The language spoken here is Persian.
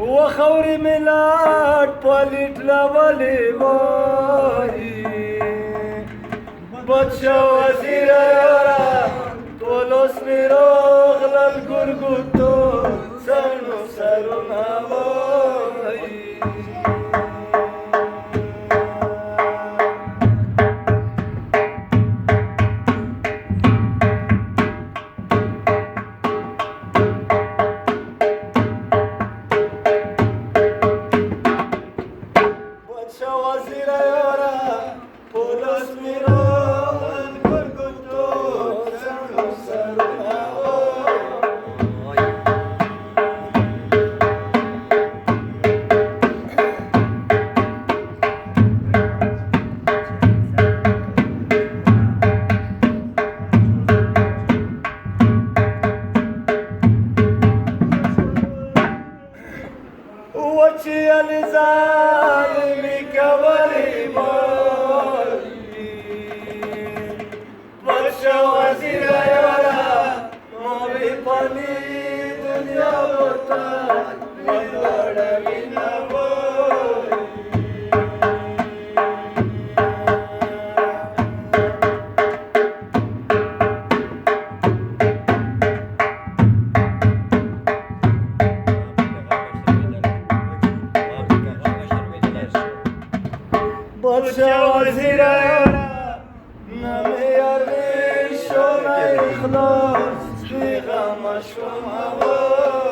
وخوري ملات پالیت لولی باری بچه وزیر یارا تولوس میرو غلال گرگوتو سنو سرو نوایی وزیر یارا پولس میرو گرگوتو سنو سرو نوایی وچی علی ظالمی کوری مالی بچه وزیر یارا موی پانی دنیا بوتا مندوڑا بینا بولی بچه وزیر یارا نمیاری شما اخلاص بیغم شما